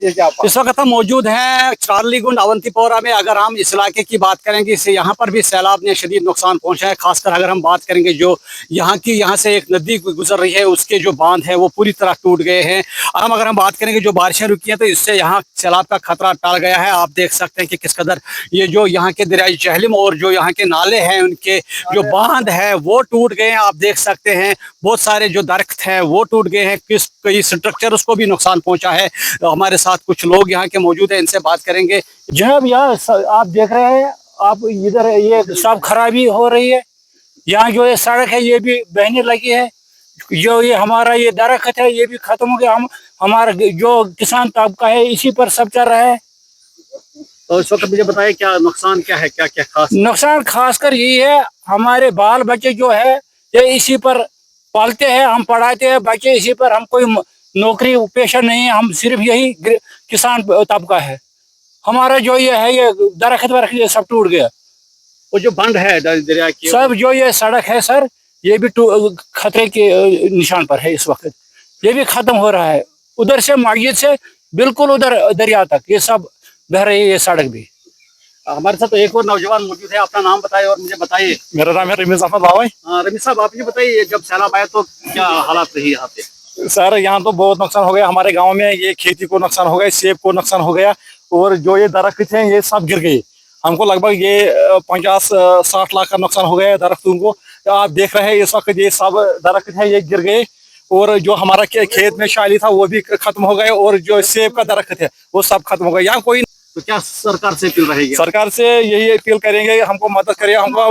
इस वक्त हम मौजूद हैं चार्ली गुंड अवंतीपोरा में। अगर हम इस इलाके की बात करेंगे, इससे यहाँ पर भी सैलाब ने शदीद नुकसान पहुँचा है। खासकर अगर हम बात करेंगे जो यहाँ से एक नदी गुजर रही है, उसके जो बांध है वो पूरी तरह टूट गए हैं। अगर हम बात करेंगे जो बारिशें रुकी हैं तो इससे यहाँ सैलाब का खतरा टल गया है। आप देख सकते हैं कि किस कदर ये जो यहाँ के दरियाई जहलम और जो यहाँ के नाले हैं उनके जो बांध है वो टूट गए हैं। आप देख सकते हैं बहुत सारे जो दरख्त हैं वो टूट गए हैं, कई स्ट्रक्चर उसको भी नुकसान पहुंचा है। हमारे साथ कुछ लोग यहाँ के मौजूद हैं, इनसे बात करेंगे। जनाब यहाँ आप देख रहे हैं, आप इधर ये सब खराबी हो रही है। यहाँ जो ये सड़क है ये भी बहने लगी है। जो ये हमारा ये दरख्त है ये भी खत्म हो गया। हमारा जो किसान तबका है इसी पर सब चल रहा है। तो इस वक्त मुझे बताइए क्या नुकसान क्या है, क्या क्या खास नुकसान खासकर यही है, हमारे बाल बच्चे जो है ये इसी पर पालते हैं, हम पढ़ाते हैं बच्चे इसी पर। हम कोई नौकरी पेशा नहीं है, हम सिर्फ यही किसान तबका है। हमारा जो ये है ये दरख्त वरख्त ये सब टूट गया। वो जो बंद है दरिया की सब जो ये सड़क है सर ये भी खतरे के निशान पर है। इस वक्त ये भी खत्म हो रहा है। उधर से मस्जिद से बिल्कुल उधर दरिया तक ये सब बह रही है ये सड़क भी। हमारे साथ तो एक और नौजवान मौजूद है, अपना नाम बताइए और मुझे बताइए। मेरा नाम है रमीज अहमद बावई। रमीज साहब आप ये बताइए जब सैलाब आया तो क्या हालात रही यहाँ पे? सर यहाँ तो बहुत नुकसान हो गया हमारे गांव में। ये खेती को नुकसान हो गया, सेब को नुकसान हो गया और जो ये दरख्त हैं ये सब गिर गए। हमको लगभग ये 50-60 लाख का नुकसान हो गया दरख्तों को। आप देख रहे हैं इस वक्त ये सब दरख्त है ये गिर गए और जो हमारा खेत में शाली था वो भी खत्म हो गए और जो सेब का दरख्त है वो सब खत्म हो गया। यहाँ कोई तो क्या सरकार से अपील रहेगी? सरकार से यही अपील करेंगे हमको मदद करिए, हमको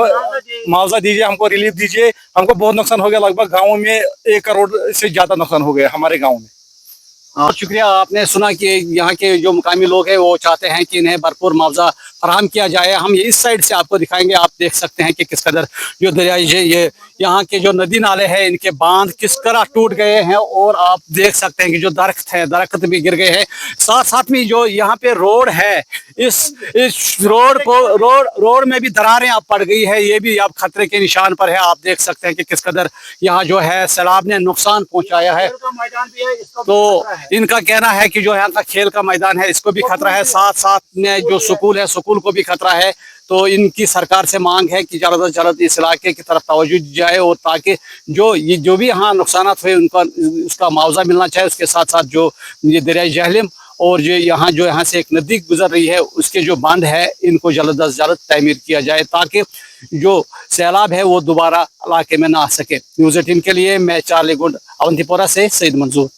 मुआवजा दीजिए, हमको रिलीफ दीजिए। हमको बहुत नुकसान हो गया, लगभग गाँव में 1 करोड़ से ज्यादा नुकसान हो गया हमारे गाँव में। शुक्रिया। आपने सुना कि यहाँ के जो मुकामी लोग हैं वो चाहते हैं कि इन्हें भरपूर मुआवजा फराहम किया जाए। हम ये इस साइड से आपको दिखाएंगे। आप देख सकते हैं कि किस कदर जो दरियाई ये यहाँ के जो नदी नाले हैं इनके बांध किस तरह टूट गए हैं और आप देख सकते हैं कि जो दरख्त भी गिर गए हैं। साथ साथ में जो यहाँ पे रोड है इस रोड में भी दरारें आप पड़ गई है, ये भी आप खतरे के निशान पर है। आप देख सकते हैं कि किस कदर यहाँ जो है सैलाब ने नुकसान पहुँचाया है। तो इनका कहना है कि जो यहाँ का खेल का मैदान है इसको भी खतरा है, साथ साथ में जो स्कूल है स्कूल को भी खतरा है। तो इनकी सरकार से मांग है कि जल्द से जल्द इस इलाके की तरफ तवज्जो दी जाए और ताकि जो भी यहाँ नुकसान हुए उनका उसका मुआवजा मिलना चाहिए। उसके साथ साथ जो ये दरियाई जहलम और जो यहाँ से एक नदी गुजर रही है उसके जो बांध है इनको जल्द से जल्द तामीर किया जाए ताकि जो सैलाब है वो दोबारा इलाके में ना आ सके। न्यूज़ 18 के लिए मैं चार्ली गुंड अवंतीपोरा से सईद मंजूर।